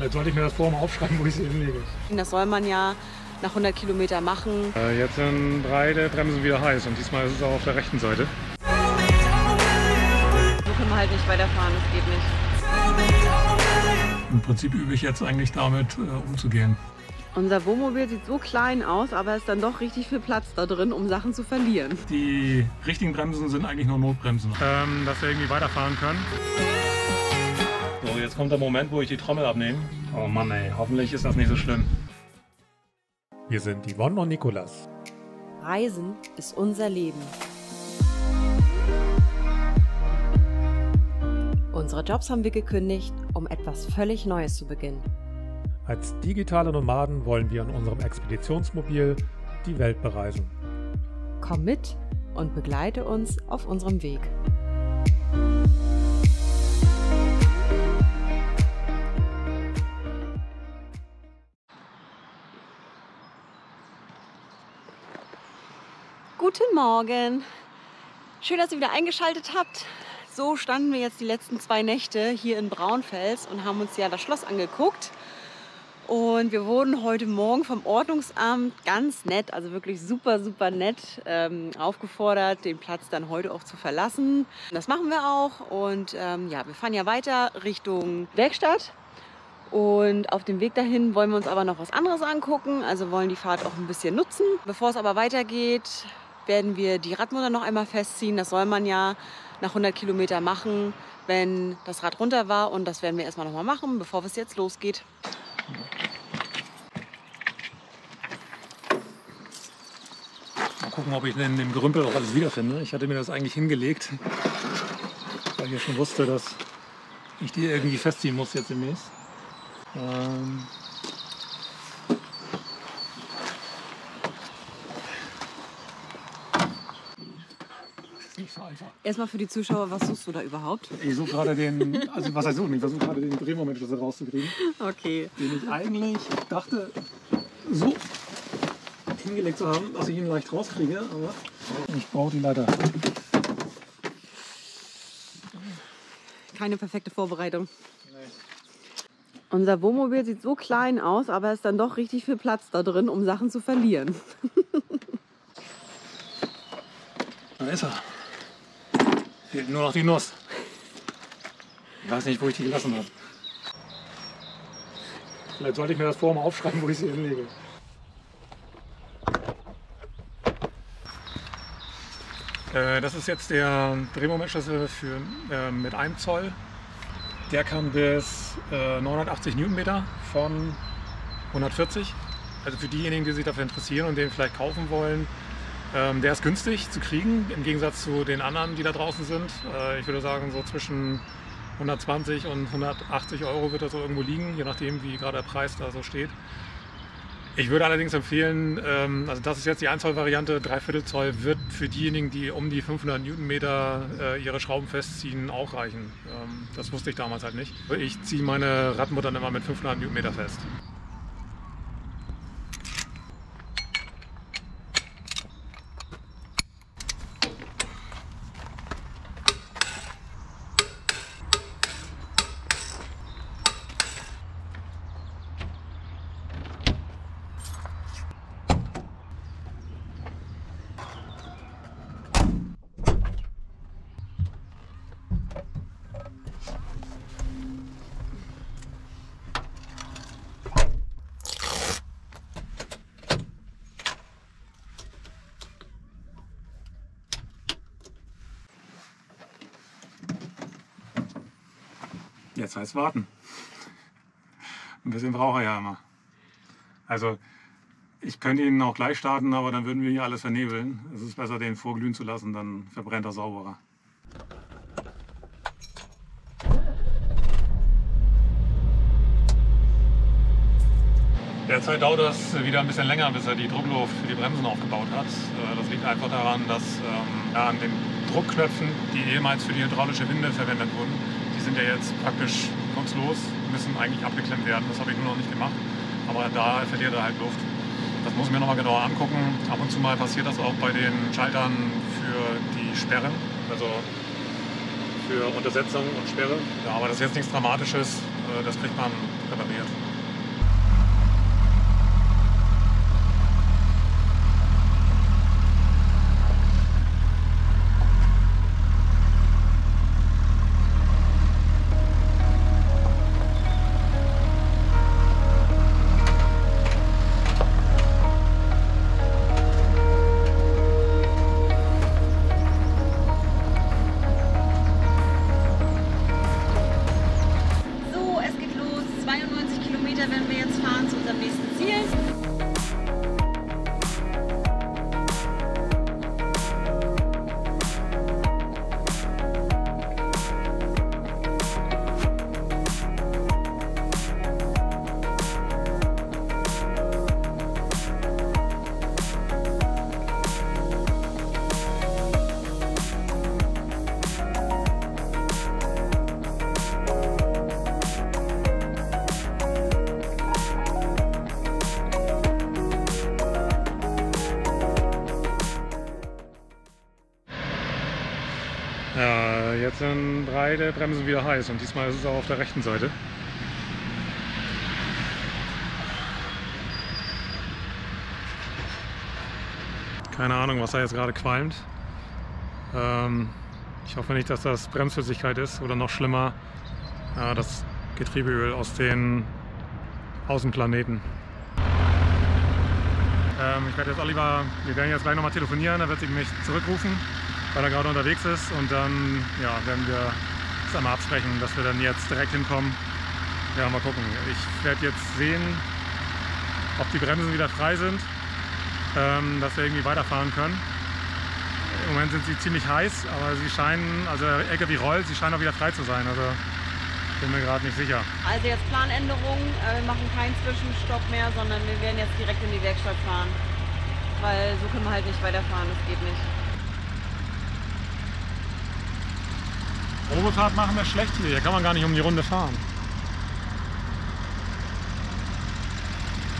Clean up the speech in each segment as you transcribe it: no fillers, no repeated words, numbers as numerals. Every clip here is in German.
Vielleicht sollte ich mir das vorher mal aufschreiben, wo ich sie hinlege. Das soll man ja nach 100 Kilometer machen. Jetzt sind beide Bremsen wieder heiß und diesmal ist es auch auf der rechten Seite. So können wir halt nicht weiterfahren, das geht nicht. Im Prinzip übe ich jetzt eigentlich damit umzugehen. Unser Wohnmobil sieht so klein aus, aber es ist dann doch richtig viel Platz da drin, um Sachen zu verlieren. Die richtigen Bremsen sind eigentlich nur Notbremsen, dass wir irgendwie weiterfahren können. So, jetzt kommt der Moment, wo ich die Trommel abnehme. Oh Mann ey, hoffentlich ist das nicht so schlimm. Wir sind Yvonne und Nikolas. Reisen ist unser Leben. Unsere Jobs haben wir gekündigt, um etwas völlig Neues zu beginnen. Als digitale Nomaden wollen wir in unserem Expeditionsmobil die Welt bereisen. Komm mit und begleite uns auf unserem Weg. Guten Morgen! Schön, dass ihr wieder eingeschaltet habt. So standen wir jetzt die letzten 2 Nächte hier in Braunfels und haben uns ja das Schloss angeguckt. Und wir wurden heute Morgen vom Ordnungsamt ganz nett, also wirklich super, super nett, aufgefordert, den Platz dann heute auch zu verlassen. Das machen wir auch und ja, wir fahren ja weiter Richtung Werkstatt. Und auf dem Weg dahin wollen wir uns aber noch was anderes angucken, also wollen die Fahrt auch ein bisschen nutzen. Bevor es aber weitergeht, werden wir die Radmutter noch einmal festziehen. Das soll man ja nach 100 Kilometer machen, wenn das Rad runter war. Und das werden wir erstmal noch mal machen, bevor es jetzt losgeht. Mal gucken, ob ich in dem Gerümpel auch alles wiederfinde. Ich hatte mir das eigentlich hingelegt, weil ich ja schon wusste, dass ich die irgendwie festziehen muss jetzt demnächst. Das ist nicht so einfach. Erstmal für die Zuschauer, was suchst du da überhaupt? Ich suche gerade den, also was heißt suchen? Ich versuche gerade den Drehmomentschlüssel rauszukriegen, Okay. den ich eigentlich dachte, so hingelegt zu haben, dass ich ihn leicht rauskriege, aber ich brauche die Leiter. Keine perfekte Vorbereitung. Unser Wohnmobil sieht so klein aus, aber es ist dann doch richtig viel Platz da drin, um Sachen zu verlieren. Da ist er. Fehlt nur noch die Nuss. Ich weiß nicht, wo ich die gelassen habe. Vielleicht sollte ich mir das vorher mal aufschreiben, wo ich sie hinlege. Das ist jetzt der Drehmomentschlüssel mit 1 Zoll. Der kann bis 980 Newtonmeter von 140. Also für diejenigen, die sich dafür interessieren und den vielleicht kaufen wollen, der ist günstig zu kriegen, im Gegensatz zu den anderen, die da draußen sind. Ich würde sagen, so zwischen 120 und 180 Euro wird er so irgendwo liegen, je nachdem, wie gerade der Preis da so steht. Ich würde allerdings empfehlen, also das ist jetzt die 1 Zoll Variante, 3/4 Zoll wird für diejenigen, die um die 500 Newtonmeter ihre Schrauben festziehen, auch reichen. Das wusste ich damals halt nicht. Ich ziehe meine Radmuttern immer mit 500 Newtonmeter fest. Jetzt heißt warten. Ein bisschen braucht er ja immer. Also ich könnte ihn auch gleich starten, aber dann würden wir hier alles vernebeln. Es ist besser, den vorglühen zu lassen, dann verbrennt er sauberer. Derzeit dauert es wieder ein bisschen länger, bis er die Druckluft für die Bremsen aufgebaut hat. Das liegt einfach daran, dass an den Druckknöpfen, die ehemals für die hydraulische Winde verwendet wurden, die sind ja jetzt praktisch nutzlos, müssen eigentlich abgeklemmt werden. Das habe ich nur noch nicht gemacht, aber da verliert er halt Luft. Das muss ich mir nochmal genauer angucken. Ab und zu mal passiert das auch bei den Schaltern für die Sperren, also für Untersetzung und Sperre. Ja, aber das ist jetzt nichts Dramatisches. das kriegt man repariert. Wenn wir jetzt fahren zu unserem nächsten Ziel. Ja, jetzt sind 3 der Bremsen wieder heiß und diesmal ist es auch auf der rechten Seite. Keine Ahnung, was da jetzt gerade qualmt. Ich hoffe nicht, dass das Bremsflüssigkeit ist oder noch schlimmer, das Getriebeöl aus den Außenplaneten. Ich werde jetzt Oliver, wir werden jetzt gleich nochmal telefonieren, er wird sich mich zurückrufen, weil er gerade unterwegs ist, und dann werden wir das einmal absprechen, dass wir dann jetzt direkt hinkommen. Ja, mal gucken. Ich werde jetzt sehen, ob die Bremsen wieder frei sind, dass wir irgendwie weiterfahren können. Im Moment sind sie ziemlich heiß, aber sie scheinen, also der LKW rollt, sie scheinen auch wieder frei zu sein. Also bin mir gerade nicht sicher. Also jetzt Planänderung, wir machen keinen Zwischenstopp mehr, sondern wir werden jetzt direkt in die Werkstatt fahren. Weil so können wir halt nicht weiterfahren, das geht nicht. Probefahrt machen wir schlecht hier kann man gar nicht um die Runde fahren.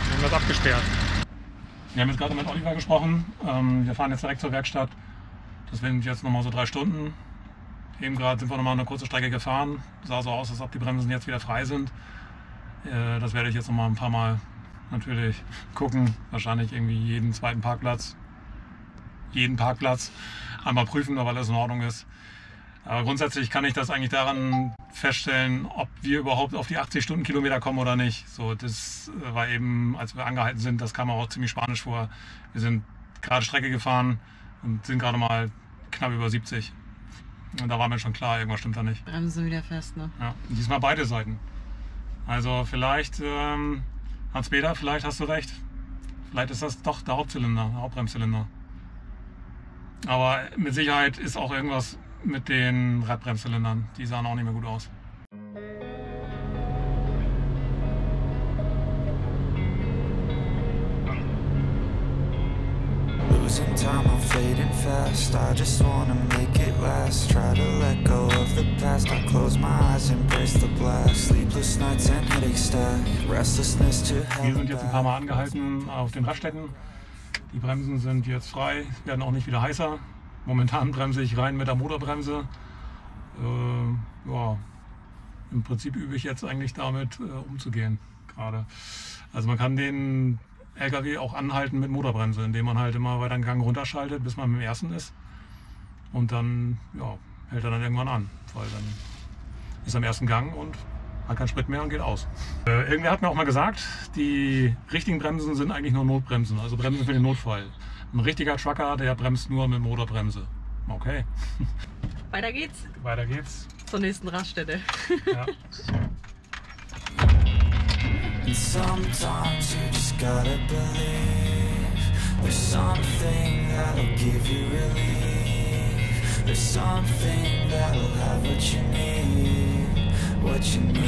Wir haben das abgesperrt. Wir haben jetzt gerade mit Oliver gesprochen. Wir fahren jetzt direkt zur Werkstatt. Das sind jetzt nochmal so 3 Stunden. Eben gerade sind wir nochmal eine kurze Strecke gefahren. Sah so aus, als ob die Bremsen jetzt wieder frei sind. Das werde ich jetzt nochmal ein paar Mal natürlich gucken. Wahrscheinlich irgendwie jeden Parkplatz einmal prüfen, ob alles in Ordnung ist. Aber grundsätzlich kann ich das eigentlich daran feststellen, ob wir überhaupt auf die 80 Stundenkilometer kommen oder nicht. So, das war eben, als wir angehalten sind, das kam auch ziemlich spanisch vor. Wir sind gerade Strecke gefahren und sind gerade mal knapp über 70. Und da war mir schon klar, irgendwas stimmt da nicht. Bremsen wieder fest, ne? Ja, und diesmal beide Seiten. Also vielleicht, Hans-Peter, vielleicht hast du recht. Vielleicht ist das doch der Hauptzylinder, der Hauptbremszylinder. Aber mit Sicherheit ist auch irgendwas mit den Radbremszylindern. Die sahen auch nicht mehr gut aus. Losing time, I'm fading fast. I just wanna make it last. Try to let go of the past. I close my eyes, embrace the blast. Sleepless nights and headache stack. Restlessness to hell. Wir sind jetzt ein paar Mal angehalten auf den Raststätten. Die Bremsen sind jetzt frei, werden auch nicht wieder heißer. Momentan bremse ich rein mit der Motorbremse. Ja, im Prinzip übe ich jetzt eigentlich damit umzugehen gerade. Also man kann den LKW auch anhalten mit Motorbremse, indem man halt immer weiter den Gang runterschaltet, bis man mit dem ersten ist. Und dann hält er dann irgendwann an, weil dann ist er im ersten Gang und hat keinen Sprit mehr und geht aus. Irgendwer hat mir auch mal gesagt, die richtigen Bremsen sind eigentlich nur Notbremsen, also Bremsen für den Notfall. Ein richtiger Trucker, der bremst nur mit Motorbremse. Okay. Weiter geht's. Weiter geht's. Zur nächsten Raststätte. Ja. And sometimes you just gotta believe there's something that'll give you relief. There's something that'll have what you need, what you need.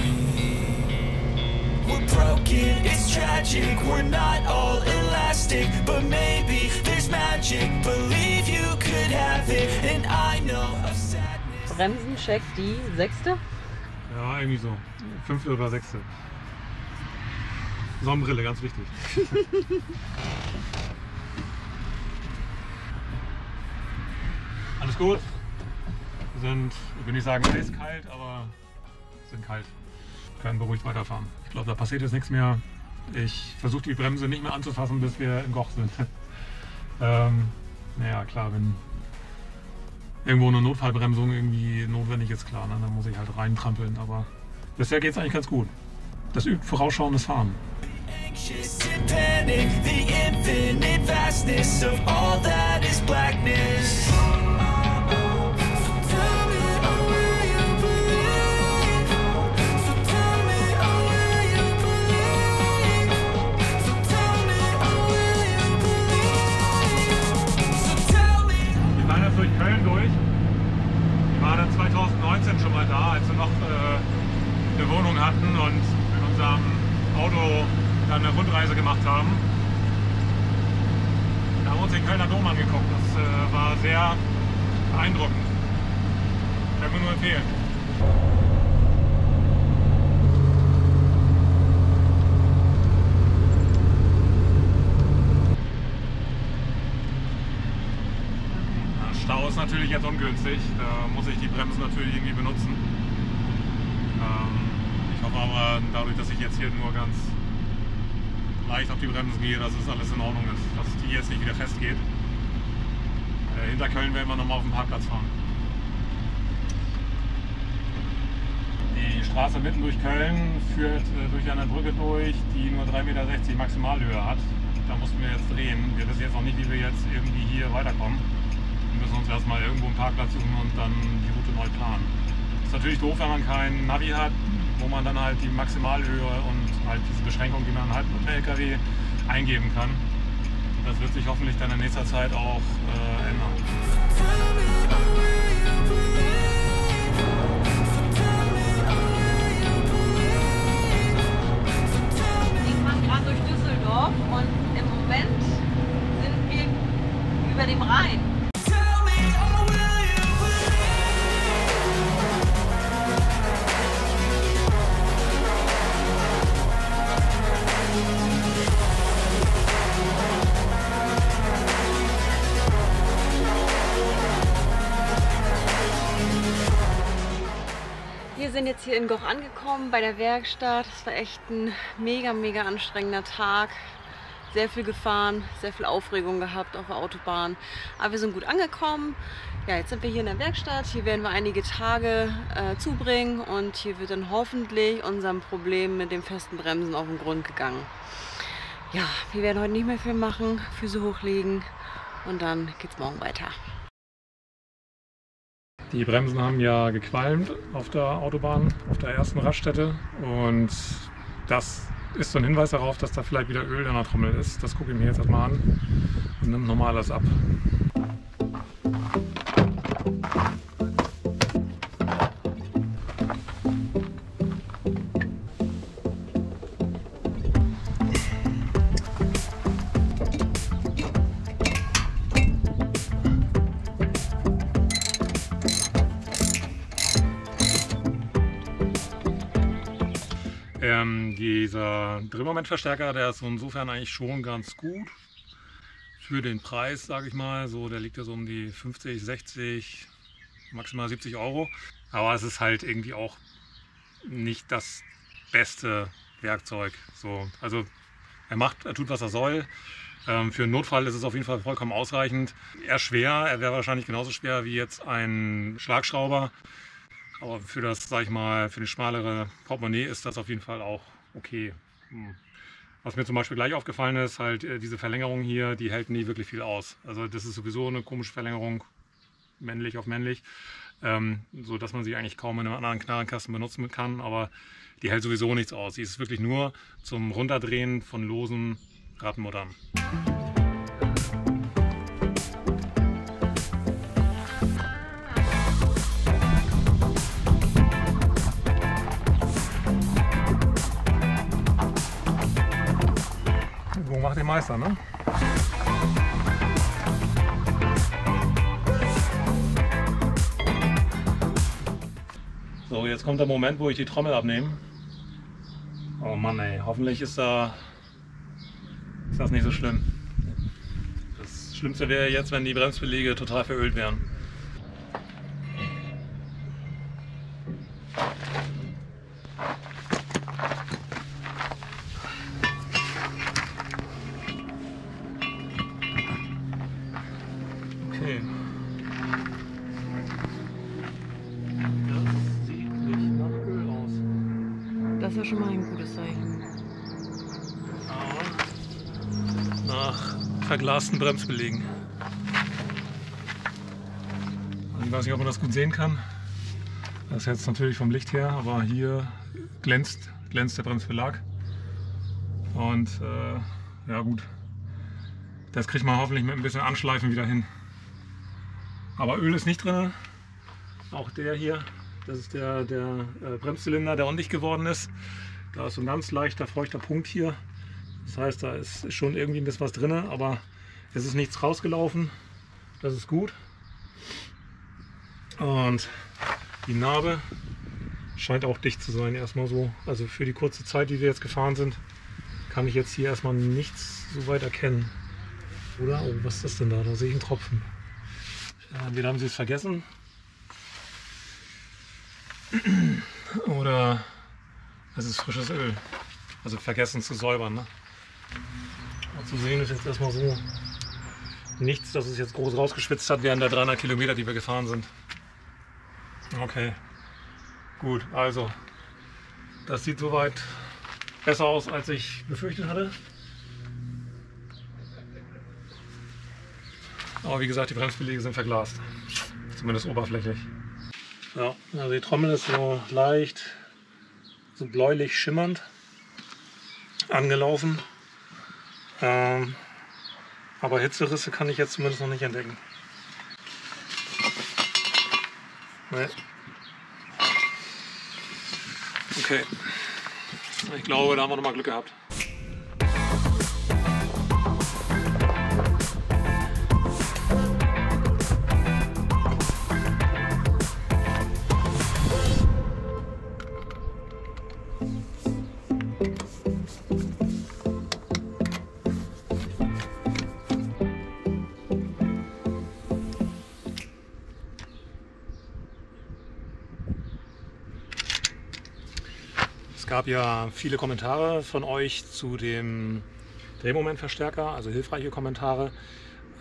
We're broken, it's tragic, we're not all elastic, but maybe there's magic. Believe you could have it, and I know of sadness. Bremsencheck die 6. Ja, irgendwie so. 5. oder 6. Sonnenbrille, ganz wichtig. Alles gut. Wir sind, ich will nicht sagen eiskalt, aber sind kalt. können beruhigt weiterfahren. Ich glaube, da passiert jetzt nichts mehr. Ich versuche die Bremse nicht mehr anzufassen, bis wir in Goch sind. Naja, klar, wenn irgendwo eine Notfallbremsung irgendwie notwendig ist, klar, ne, dann muss ich halt reintrampeln. Aber bisher geht es eigentlich ganz gut. Das übt vorausschauendes Fahren. Anxious and panic, the infinite vastness of all that is blackness. So tell me, oh, will you believe? So tell me, oh, will you believe? So tell me, oh, will you believe? So tell me. Wir fahren jetzt durch Köln durch. Wir waren dann 2019 schon mal da, als wir noch eine Wohnung hatten und mit unserem Auto dann eine Rundreise gemacht haben. Da haben wir uns den Kölner Dom angeguckt. Das war sehr beeindruckend. Können wir nur empfehlen. Der Stau ist natürlich jetzt ungünstig. Da muss ich die Bremsen natürlich irgendwie benutzen. Ich hoffe aber, dadurch, dass ich jetzt hier nur ganz leicht auf die Bremsen gehe, dass es alles in Ordnung ist, dass die jetzt nicht wieder festgeht. Hinter Köln werden wir nochmal auf dem Parkplatz fahren. Die Straße mitten durch Köln führt durch eine Brücke durch, die nur 3,60 Meter Maximalhöhe hat. Da mussten wir jetzt drehen. Wir wissen jetzt noch nicht, wie wir jetzt irgendwie hier weiterkommen. Wir müssen uns erstmal irgendwo einen Parkplatz suchen und dann die Route neu planen. Ist natürlich doof, wenn man kein Navi hat, wo man dann halt die Maximalhöhe und halt diese Beschränkung, die man halt mit dem LKW eingeben kann. Das wird sich hoffentlich dann in nächster Zeit auch ändern. Wir fahren gerade durch Düsseldorf und im Moment sind wir über dem Rhein. Wir sind jetzt hier in Goch angekommen bei der Werkstatt. Es war echt ein mega anstrengender Tag. Sehr viel gefahren, sehr viel Aufregung gehabt auf der Autobahn. Aber wir sind gut angekommen. Ja, jetzt sind wir hier in der Werkstatt. Hier werden wir einige Tage zubringen und hier wird dann hoffentlich unserem Problem mit den festen Bremsen auf den Grund gegangen. Ja, wir werden heute nicht mehr viel machen, Füße hochlegen und dann geht's morgen weiter. Die Bremsen haben ja gequalmt auf der Autobahn, auf der ersten Raststätte, und das ist so ein Hinweis darauf, dass da vielleicht wieder Öl in der Trommel ist. Das gucke ich mir jetzt erstmal an und nimmt nochmal alles ab. Dieser Drehmomentverstärker, der ist insofern eigentlich schon ganz gut für den Preis, sage ich mal. So, der liegt ja so um die 50, 60, maximal 70 Euro. Aber es ist halt irgendwie auch nicht das beste Werkzeug. So, also er tut, was er soll. Für einen Notfall ist es auf jeden Fall vollkommen ausreichend. Eher schwer, er wäre wahrscheinlich genauso schwer wie jetzt ein Schlagschrauber. Aber für das, sag ich mal, für eine schmalere Portemonnaie ist das auf jeden Fall auch okay. Was mir zum Beispiel gleich aufgefallen ist, halt diese Verlängerung hier, die hält nie wirklich viel aus. Also das ist sowieso eine komische Verlängerung, männlich auf männlich, so dass man sie eigentlich kaum in einem anderen Knarrenkasten benutzen kann, aber die hält sowieso nichts aus. Sie ist wirklich nur zum Runterdrehen von losen Radmuttern. Macht den Meister, ne? So, jetzt kommt der Moment, wo ich die Trommel abnehme. Oh Mann, ey, hoffentlich ist das nicht so schlimm. Das Schlimmste wäre jetzt, wenn die Bremsbeläge total verölt wären. Okay. Das sieht nicht nach Öl aus. Das ist ja schon mal ein gutes Zeichen. Aber nach verglasten Bremsbelägen. Also ich weiß nicht, ob man das gut sehen kann. Das ist jetzt natürlich vom Licht her, aber hier glänzt der Bremsbelag. Und ja gut, das kriegt man hoffentlich mit ein bisschen Anschleifen wieder hin. Aber Öl ist nicht drin. Auch der hier, das ist der Bremszylinder, der undicht geworden ist. Da ist so ein ganz leichter feuchter Punkt hier. Das heißt, da ist schon irgendwie ein bisschen was drin, aber es ist nichts rausgelaufen. Das ist gut. Und die Narbe scheint auch dicht zu sein, erstmal so. Also für die kurze Zeit, die wir jetzt gefahren sind, kann ich jetzt hier erstmal nichts so weit erkennen. Oder? Oh, was ist das denn da? Da sehe ich einen Tropfen. Entweder haben sie es vergessen. Oder es ist frisches Öl. Also vergessen zu säubern. Ne? Und zu sehen ist jetzt erstmal so nichts, dass es jetzt groß rausgeschwitzt hat während der 300 Kilometer, die wir gefahren sind. Okay, gut, also das sieht soweit besser aus, als ich befürchtet hatte. Aber wie gesagt, die Bremsbeläge sind verglast, zumindest oberflächlich. Ja, also die Trommel ist so leicht, so bläulich schimmernd angelaufen. Aber Hitzerisse kann ich jetzt zumindest noch nicht entdecken. Nee. Okay, ich glaube, da haben wir noch mal Glück gehabt. Es gab ja viele Kommentare von euch zu dem Drehmomentverstärker, also hilfreiche Kommentare.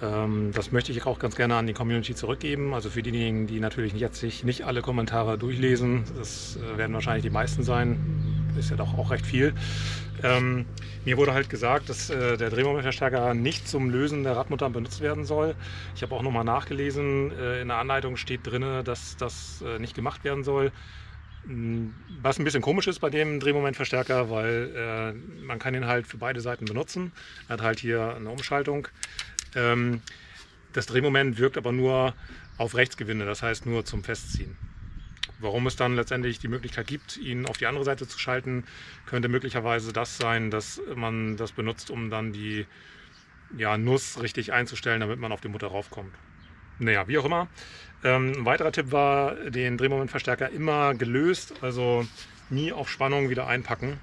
Das möchte ich auch ganz gerne an die Community zurückgeben. Also für diejenigen, die natürlich jetzt sich nicht alle Kommentare durchlesen, das werden wahrscheinlich die meisten sein, ist ja doch auch recht viel. Mir wurde halt gesagt, dass der Drehmomentverstärker nicht zum Lösen der Radmuttern benutzt werden soll. Ich habe auch nochmal nachgelesen, in der Anleitung steht drin, dass das nicht gemacht werden soll. Was ein bisschen komisch ist bei dem Drehmomentverstärker, weil man kann ihn halt für beide Seiten benutzen. Er hat halt hier eine Umschaltung. Das Drehmoment wirkt aber nur auf Rechtsgewinde, das heißt nur zum Festziehen. Warum es dann letztendlich die Möglichkeit gibt, ihn auf die andere Seite zu schalten, könnte möglicherweise das sein, dass man das benutzt, um dann die Nuss richtig einzustellen, damit man auf die Mutter raufkommt. Naja, wie auch immer. Ein weiterer Tipp war, den Drehmomentverstärker immer gelöst, also nie auf Spannung wieder einpacken.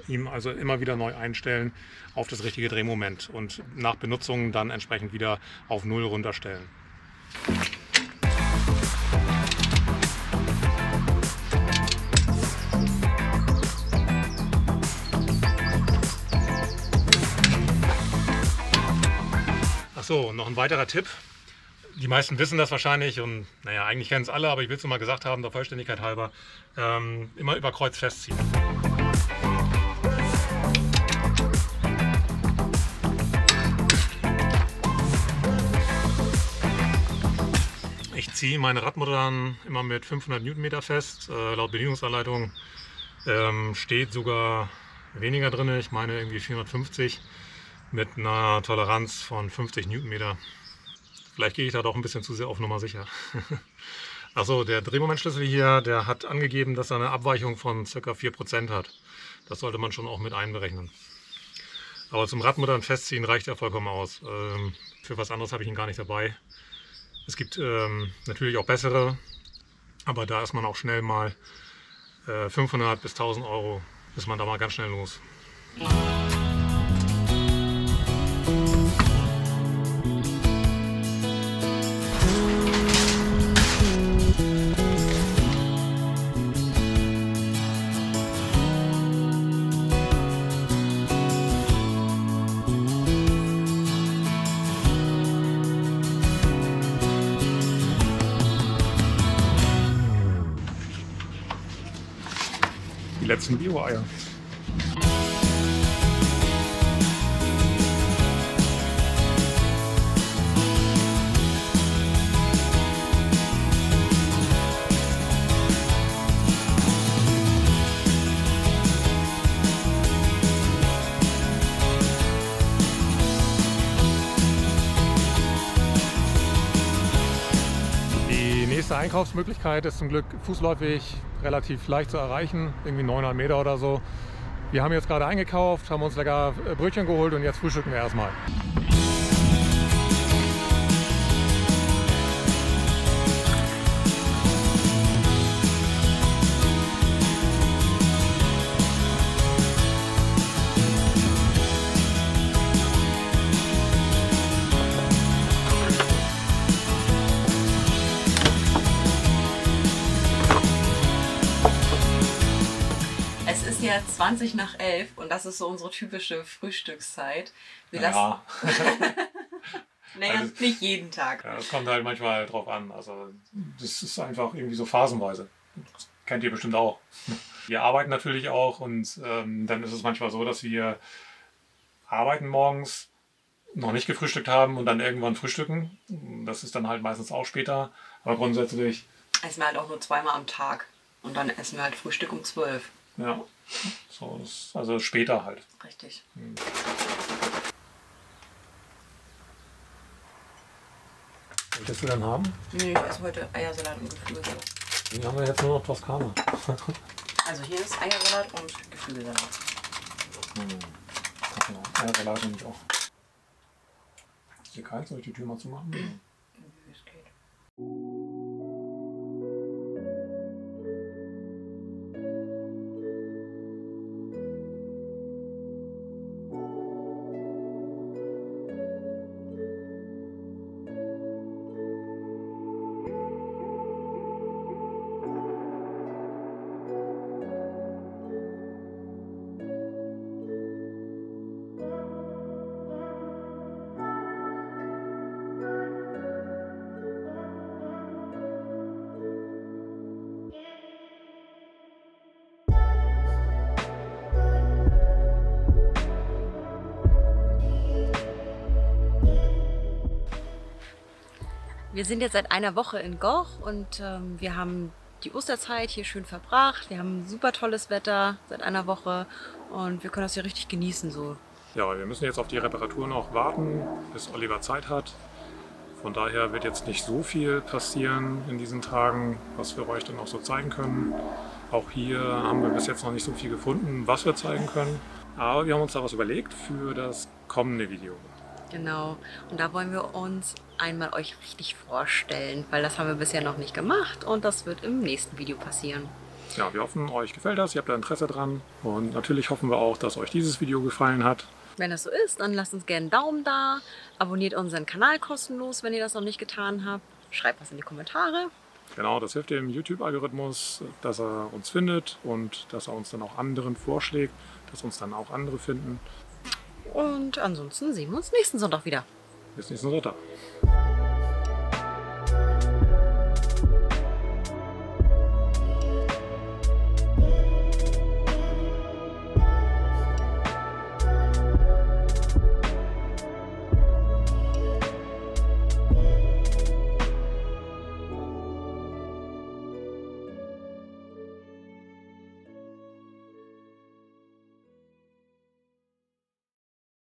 Ihm also immer wieder neu einstellen auf das richtige Drehmoment und nach Benutzung dann entsprechend wieder auf 0 runterstellen. Achso, noch ein weiterer Tipp. Die meisten wissen das wahrscheinlich und naja, eigentlich kennen es alle, aber ich will es nur mal gesagt haben, der Vollständigkeit halber, immer über Kreuz festziehen. Ich ziehe meine Radmuttern immer mit 500 Newtonmeter fest. Laut Bedienungsanleitung steht sogar weniger drin, ich meine irgendwie 450 mit einer Toleranz von 50 Newtonmeter. Vielleicht gehe ich da doch ein bisschen zu sehr auf Nummer sicher. Achso, der Drehmomentschlüssel hier, der hat angegeben, dass er eine Abweichung von ca. 4% hat. Das sollte man schon auch mit einberechnen. Aber zum Radmuttern festziehen reicht er vollkommen aus. Für was anderes habe ich ihn gar nicht dabei. Es gibt natürlich auch bessere, aber da ist man auch schnell mal 500 bis 1000 Euro, ist man da mal ganz schnell los. Die letzten Bio-Eier. Die nächste Einkaufsmöglichkeit ist zum Glück fußläufig relativ leicht zu erreichen, irgendwie 900 Meter oder so. Wir haben jetzt gerade eingekauft, haben uns lecker Brötchen geholt und jetzt frühstücken wir erstmal. Es ist ja 20 nach 11 und das ist so unsere typische Frühstückszeit. Wir Ja. naja, Also- nicht jeden Tag. Ja, das kommt halt manchmal drauf an. Also das ist einfach irgendwie so phasenweise. Das kennt ihr bestimmt auch. Wir arbeiten natürlich auch und dann ist es manchmal so, dass wir arbeiten morgens, noch nicht gefrühstückt haben und dann irgendwann frühstücken. Das ist dann halt meistens auch später. Aber grundsätzlich, Essen wir halt auch nur zweimal am Tag und dann essen wir halt Frühstück um 12. ja, so ist, also später halt. Richtig. Willst du dann haben? Nee, ich esse heute Eiersalat und Geflügel. Den haben wir jetzt nur noch Toskana. Also hier ist Eiersalat und Geflügelsalat. Genau, Eiersalat nehme ich auch. Ist hier kalt? Soll ich die Tür mal zumachen? Wie es geht. Wir sind jetzt seit einer Woche in Goch und wir haben die Osterzeit hier schön verbracht. Wir haben super tolles Wetter seit einer Woche und wir können das hier richtig genießen so. Ja, wir müssen jetzt auf die Reparatur noch warten, bis Oliver Zeit hat. Von daher wird jetzt nicht so viel passieren in diesen Tagen, was wir euch dann auch so zeigen können. Auch hier haben wir bis jetzt noch nicht so viel gefunden, was wir zeigen können. Aber wir haben uns da was überlegt für das kommende Video. Genau, und da wollen wir uns einmal euch richtig vorstellen, weil das haben wir bisher noch nicht gemacht und das wird im nächsten Video passieren. Ja, wir hoffen, euch gefällt das, ihr habt da Interesse dran. Und natürlich hoffen wir auch, dass euch dieses Video gefallen hat. Wenn das so ist, dann lasst uns gerne einen Daumen da, abonniert unseren Kanal kostenlos, wenn ihr das noch nicht getan habt. Schreibt was in die Kommentare. Genau, das hilft dem YouTube-Algorithmus, dass er uns findet und dass er uns dann auch anderen vorschlägt, dass uns dann auch andere finden. Und ansonsten sehen wir uns nächsten Sonntag wieder. Bis nächsten Sonntag.